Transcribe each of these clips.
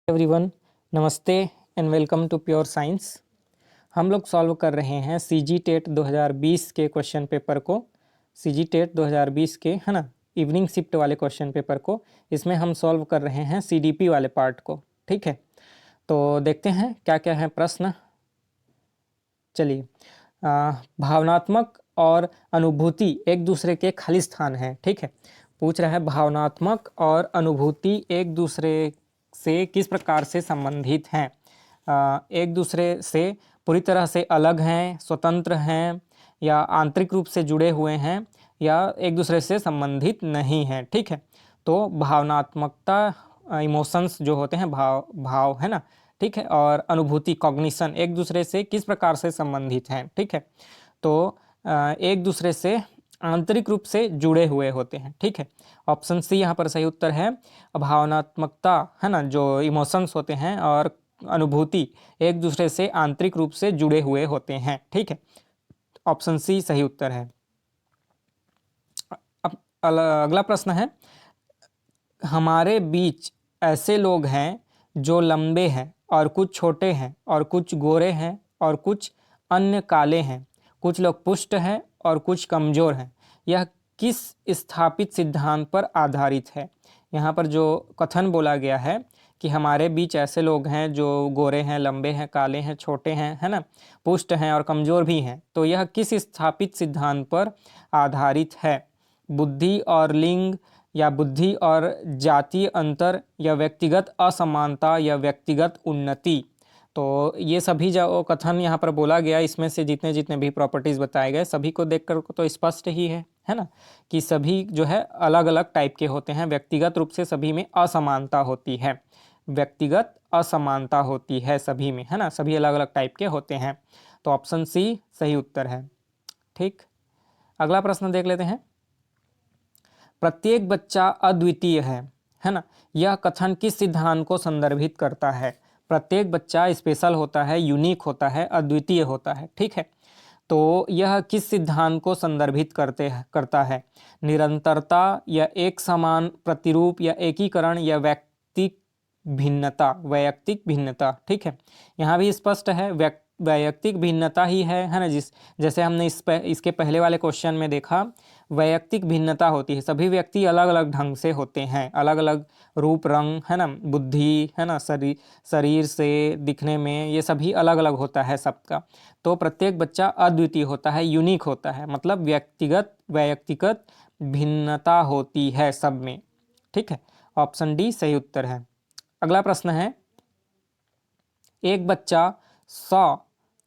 Everyone, नमस्ते and welcome to pure science. हम लोग सॉल्व कर रहे हैं सीजी टेट 2020 के क्वेश्चन पेपर को। सीजी टेट 2020 के है ना, इवनिंग शिफ्ट वाले क्वेश्चन पेपर को। इसमें हम सॉल्व कर रहे हैं सीडीपी वाले पार्ट को। ठीक है, तो देखते हैं क्या क्या है प्रश्न। चलिए, भावनात्मक और अनुभूति एक दूसरे के खाली स्थान है। ठीक है, पूछ रहा है भावनात्मक और अनुभूति एक दूसरे से किस प्रकार से संबंधित हैं। एक दूसरे से पूरी तरह से अलग हैं, स्वतंत्र हैं, या आंतरिक रूप से जुड़े हुए हैं, या एक दूसरे से संबंधित नहीं हैं। ठीक है, तो भावनात्मकता इमोशंस जो होते हैं, भाव है ना। ठीक है, और अनुभूति कॉग्निशन एक दूसरे से किस प्रकार से संबंधित हैं। ठीक है, तो एक दूसरे से आंतरिक रूप से जुड़े हुए होते हैं। ठीक है, ऑप्शन सी यहाँ पर सही उत्तर है। भावनात्मकता है ना, जो इमोशंस होते हैं, और अनुभूति एक दूसरे से आंतरिक रूप से जुड़े हुए होते हैं। ठीक है, ऑप्शन सी सही उत्तर है। अब अगला प्रश्न है, हमारे बीच ऐसे लोग हैं जो लंबे हैं और कुछ छोटे हैं, और कुछ गोरे हैं और कुछ अन्य काले हैं, कुछ लोग पुष्ट हैं और कुछ कमजोर हैं। यह किस स्थापित सिद्धांत पर आधारित है। यहाँ पर जो कथन बोला गया है कि हमारे बीच ऐसे लोग हैं जो गोरे हैं, लंबे हैं, काले हैं, छोटे हैं, है ना, पुष्ट हैं और कमजोर भी हैं, तो यह किस स्थापित सिद्धांत पर आधारित है। बुद्धि और लिंग, या बुद्धि और जातीय अंतर, या व्यक्तिगत असमानता, या व्यक्तिगत उन्नति। तो ये सभी जो कथन यहाँ पर बोला गया, इसमें से जितने जितने भी प्रॉपर्टीज बताए गए, सभी को देखकर तो स्पष्ट ही है ना, कि सभी जो है अलग अलग टाइप के होते हैं। व्यक्तिगत रूप से सभी में असमानता होती है, व्यक्तिगत असमानता होती है सभी में, है ना, सभी अलग अलग टाइप के होते हैं। तो ऑप्शन सी सही उत्तर है। ठीक, अगला प्रश्न देख लेते हैं। प्रत्येक बच्चा अद्वितीय है ना, यह कथन किस सिद्धांत को संदर्भित करता है। प्रत्येक बच्चा स्पेशल होता है, यूनिक होता है, अद्वितीय होता है। ठीक है, तो यह किस सिद्धांत को संदर्भित करता है। निरंतरता, या एक समान प्रतिरूप, या एकीकरण, या वैयक्तिक भिन्नता। ठीक है, यहाँ भी स्पष्ट है, वैयक्तिक भिन्नता ही है ना। जैसे हमने इसके पहले वाले क्वेश्चन में देखा, वैयक्तिक भिन्नता होती है। सभी व्यक्ति अलग अलग ढंग से होते हैं, अलग अलग रूप रंग, है ना, बुद्धि, है ना, शरीर से दिखने में, ये सभी अलग अलग होता है सबका। तो प्रत्येक बच्चा अद्वितीय होता है, यूनिक होता है, मतलब वैयक्तिगत भिन्नता होती है सब में। ठीक है, ऑप्शन डी सही उत्तर है। अगला प्रश्न है, एक बच्चा सॉ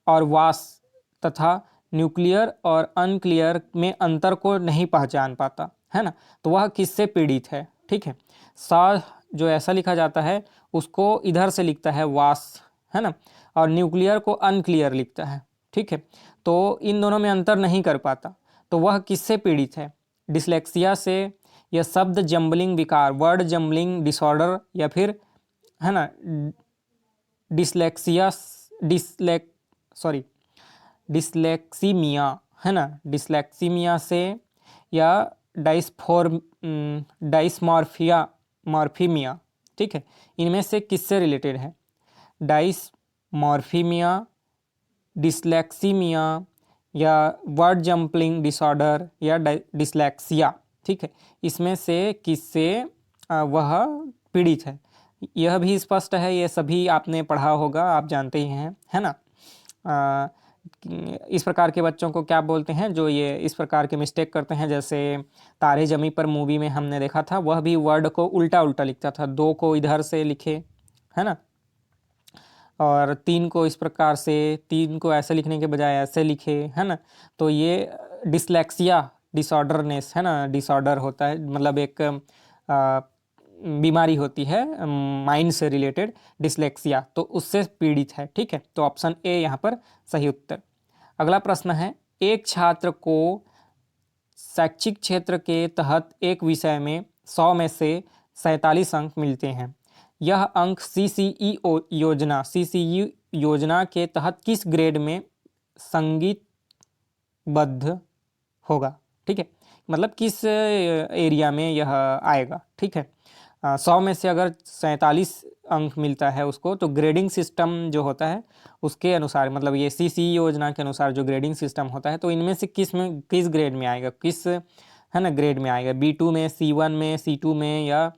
और वास तथा न्यूक्लियर और अनक्लियर में अंतर को नहीं पहचान पाता, है ना, तो वह किससे पीड़ित है। ठीक है, सॉ जो ऐसा लिखा जाता है उसको इधर से लिखता है वास, है ना, और न्यूक्लियर को अनक्लियर लिखता है। ठीक है, तो इन दोनों में अंतर नहीं कर पाता, तो वह किससे पीड़ित है। डिसलेक्सिया से, या शब्द जम्बलिंग विकार, वर्ड जम्बलिंग डिसऑर्डर, या फिर है ना डिसलेक्सिया डिसलेक्सीमिया, है ना, डिसलेक्सीमिया से, या डाइसमॉर्फिमिया। ठीक है, इनमें से किससे रिलेटेड है। डाइसमॉर्फिमिया, डिसलेक्सीमिया, या वर्ड जम्पलिंग डिसऑर्डर, या डिसलेक्सिया। ठीक है, इसमें से किससे वह पीड़ित है। यह भी स्पष्ट है, ये सभी आपने पढ़ा होगा, आप जानते ही हैं, है ना। इस प्रकार के बच्चों को क्या बोलते हैं, जो ये इस प्रकार के मिस्टेक करते हैं। जैसे तारे जमी पर मूवी में हमने देखा था, वह भी वर्ड को उल्टा उल्टा लिखता था, 2 को इधर से लिखे, है ना, और 3 को इस प्रकार से, 3 को ऐसे लिखने के बजाय ऐसे लिखे, है ना। तो ये डिसलेक्सिया डिसऑर्डरनेस, है ना, डिसऑर्डर होता है, मतलब एक बीमारी होती है माइंड से रिलेटेड, डिसलेक्सिया, तो उससे पीड़ित है। ठीक है, तो ऑप्शन ए यहाँ पर सही उत्तर। अगला प्रश्न है, एक छात्र को शैक्षिक क्षेत्र के तहत एक विषय में 100 में से 47 अंक मिलते हैं। यह अंक सीसीई योजना के तहत किस ग्रेड में संगीतबद्ध होगा। ठीक है, मतलब किस एरिया में यह आएगा। ठीक है, 100 में से अगर 47 अंक मिलता है उसको, तो ग्रेडिंग सिस्टम जो होता है उसके अनुसार, मतलब ये CCE योजना के अनुसार जो ग्रेडिंग सिस्टम होता है, तो इनमें से किस ग्रेड में आएगा, किस है ना ग्रेड में आएगा, B2 में, C1 में, C2 में या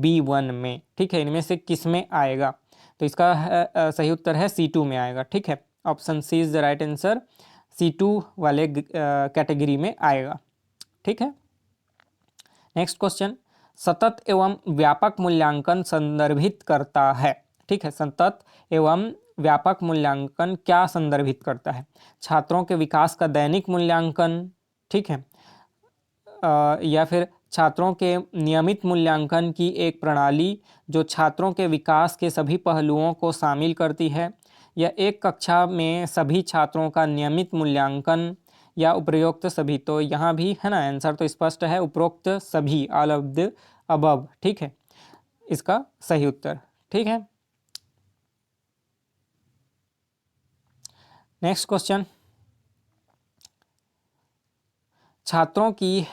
B1 में, ठीक है, इनमें से किस में आएगा। तो इसका सही उत्तर है C2 में आएगा, ठीक है, option c is the right answer, C2 वाले कैटेगरी में आएगा, ठीक है। नेक्स्ट क्वेश्चन, सतत एवं व्यापक मूल्यांकन संदर्भित करता है, ठीक है, सतत एवं व्यापक मूल्यांकन क्या संदर्भित करता है, छात्रों के विकास का दैनिक मूल्यांकन, ठीक है, या फिर छात्रों के नियमित मूल्यांकन की एक प्रणाली जो छात्रों के विकास के सभी पहलुओं को शामिल करती है, या एक कक्षा में सभी छात्रों का नियमित मूल्यांकन, या उपरोक्त सभी। तो यहाँ भी है ना आंसर तो स्पष्ट है, उपरोक्त सभी, ऑल ऑफ द अबव, ठीक है, इसका सही उत्तर, ठीक है। नेक्स्ट क्वेश्चन, छात्रों की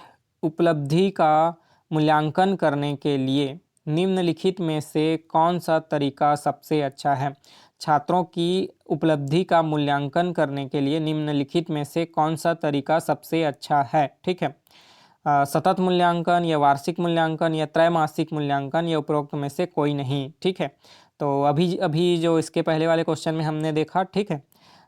उपलब्धि का मूल्यांकन करने के लिए निम्नलिखित में से कौन सा तरीका सबसे अच्छा है, छात्रों की उपलब्धि का मूल्यांकन करने के लिए निम्नलिखित में से कौन सा तरीका सबसे अच्छा है, ठीक है, सतत मूल्यांकन या वार्षिक मूल्यांकन या त्रैमासिक मूल्यांकन या उपरोक्त में से कोई नहीं, ठीक है। तो अभी अभी जो इसके पहले वाले क्वेश्चन में हमने देखा, ठीक है,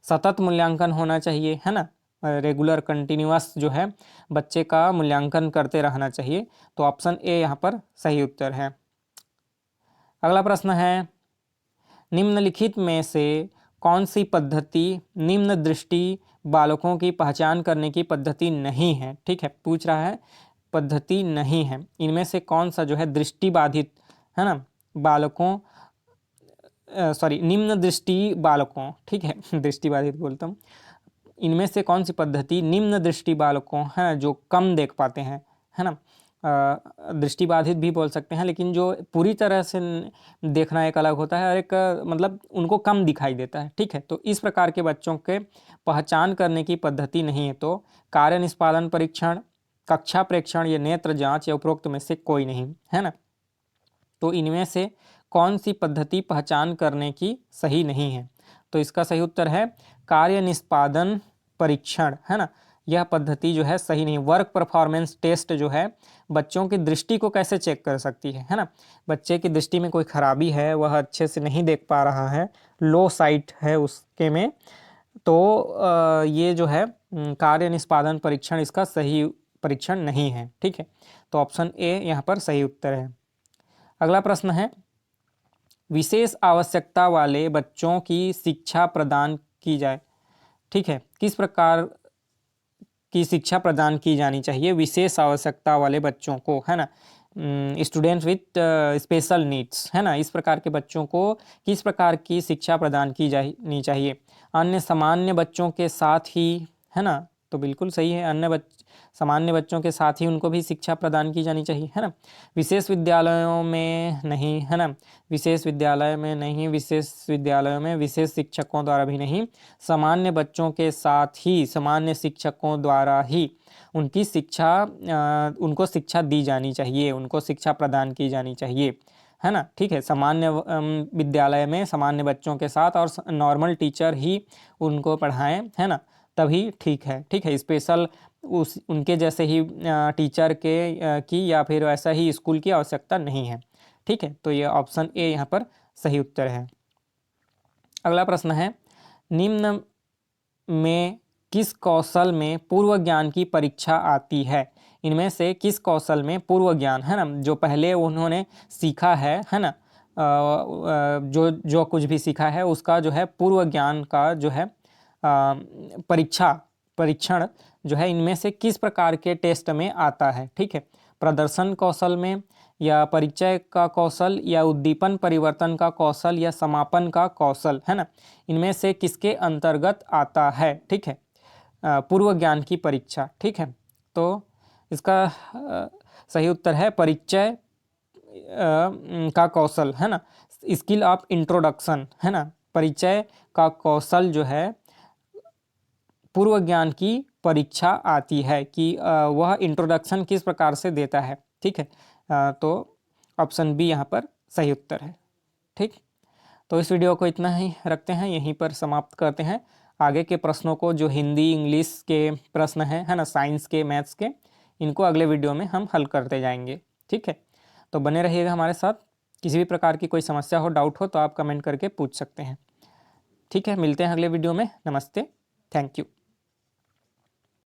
सतत मूल्यांकन होना चाहिए, है ना, रेगुलर कंटिन्यूअस जो है बच्चे का मूल्यांकन करते रहना चाहिए, तो ऑप्शन ए यहाँ पर सही उत्तर है। अगला प्रश्न है, निम्नलिखित में से कौन सी पद्धति निम्न दृष्टि बालकों की पहचान करने की पद्धति नहीं है, ठीक है, पूछ रहा है पद्धति नहीं है, इनमें से कौन सा जो है दृष्टिबाधित, है ना, बालकों, सॉरी, निम्न दृष्टि बालकों, ठीक है दृष्टिबाधित बोलता हूँ, इनमें से कौन सी पद्धति निम्न दृष्टि बालकों, है ना, जो कम देख पाते हैं, है ना, दृष्टिबाधित भी बोल सकते हैं, लेकिन जो पूरी तरह से देखना एक अलग होता है और एक मतलब उनको कम दिखाई देता है, ठीक है, तो इस प्रकार के बच्चों के पहचान करने की पद्धति नहीं है, तो कार्य निष्पादन परीक्षण, कक्षा प्रेक्षण या नेत्र जांच या उपरोक्त में से कोई नहीं, है ना। तो इनमें से कौन सी पद्धति पहचान करने की सही नहीं है, तो इसका सही उत्तर है कार्य निष्पादन परीक्षण, है ना, यह पद्धति जो है सही नहीं। वर्क परफॉर्मेंस टेस्ट जो है बच्चों की दृष्टि को कैसे चेक कर सकती है ना, बच्चे की दृष्टि में कोई खराबी है, वह अच्छे से नहीं देख पा रहा है, लो साइट है उसके में, तो ये जो है कार्य निष्पादन परीक्षण इसका सही परीक्षण नहीं है, ठीक है, तो ऑप्शन ए यहाँ पर सही उत्तर है। अगला प्रश्न है, विशेष आवश्यकता वाले बच्चों की शिक्षा प्रदान की जाए, ठीक है, किस प्रकार की शिक्षा प्रदान की जानी चाहिए विशेष आवश्यकता वाले बच्चों को, है ना, स्टूडेंट्स विथ स्पेशल नीड्स, है ना, इस प्रकार के बच्चों को किस प्रकार की शिक्षा प्रदान की जानी चाहिए, अन्य सामान्य बच्चों के साथ ही, है ना, तो बिल्कुल सही है, सामान्य बच्चों के साथ ही उनको भी शिक्षा प्रदान की जानी चाहिए, है ना, विशेष विद्यालयों में नहीं, है ना, विशेष विद्यालय में नहीं, विशेष विद्यालयों में विशेष शिक्षकों द्वारा भी नहीं, सामान्य बच्चों के साथ ही सामान्य शिक्षकों द्वारा ही उनको शिक्षा दी जानी चाहिए, उनको शिक्षा प्रदान की जानी चाहिए, है ना, ठीक है, सामान्य विद्यालय में सामान्य बच्चों के साथ और नॉर्मल टीचर ही उनको पढ़ाएं, है ना, तभी ठीक है, ठीक है, स्पेशल उनके जैसे ही टीचर की या फिर ऐसा ही स्कूल की आवश्यकता नहीं है, ठीक है, तो ये ऑप्शन ए यहाँ पर सही उत्तर है। अगला प्रश्न है, निम्न में किस कौशल में पूर्व ज्ञान की परीक्षा आती है, इनमें से किस कौशल में पूर्व ज्ञान, है ना, जो पहले उन्होंने सीखा है ना, जो जो कुछ भी सीखा है उसका जो है पूर्व ज्ञान का जो है परीक्षण जो है इनमें से किस प्रकार के टेस्ट में आता है, ठीक है, प्रदर्शन कौशल में, या परिचय का कौशल, या उद्दीपन परिवर्तन का कौशल, या समापन का कौशल, है ना, इनमें से किसके अंतर्गत आता है, ठीक है, पूर्व ज्ञान की परीक्षा, ठीक है, तो इसका सही उत्तर है परिचय का कौशल, है ना, स्किल ऑफ इंट्रोडक्शन, है ना, परिचय का कौशल जो है पूर्व ज्ञान की परीक्षा आती है कि वह इंट्रोडक्शन किस प्रकार से देता है, ठीक है, तो ऑप्शन बी यहाँ पर सही उत्तर है। ठीक, तो इस वीडियो को इतना ही रखते हैं, यहीं पर समाप्त करते हैं। आगे के प्रश्नों को जो हिंदी इंग्लिश के प्रश्न हैं, है ना, साइंस के मैथ्स के, इनको अगले वीडियो में हम हल करते जाएंगे। ठीक है, तो बने रहिएगा हमारे साथ। किसी भी प्रकार की कोई समस्या हो, डाउट हो तो आप कमेंट करके पूछ सकते हैं। ठीक है, मिलते हैं अगले वीडियो में। नमस्ते, थैंक यू।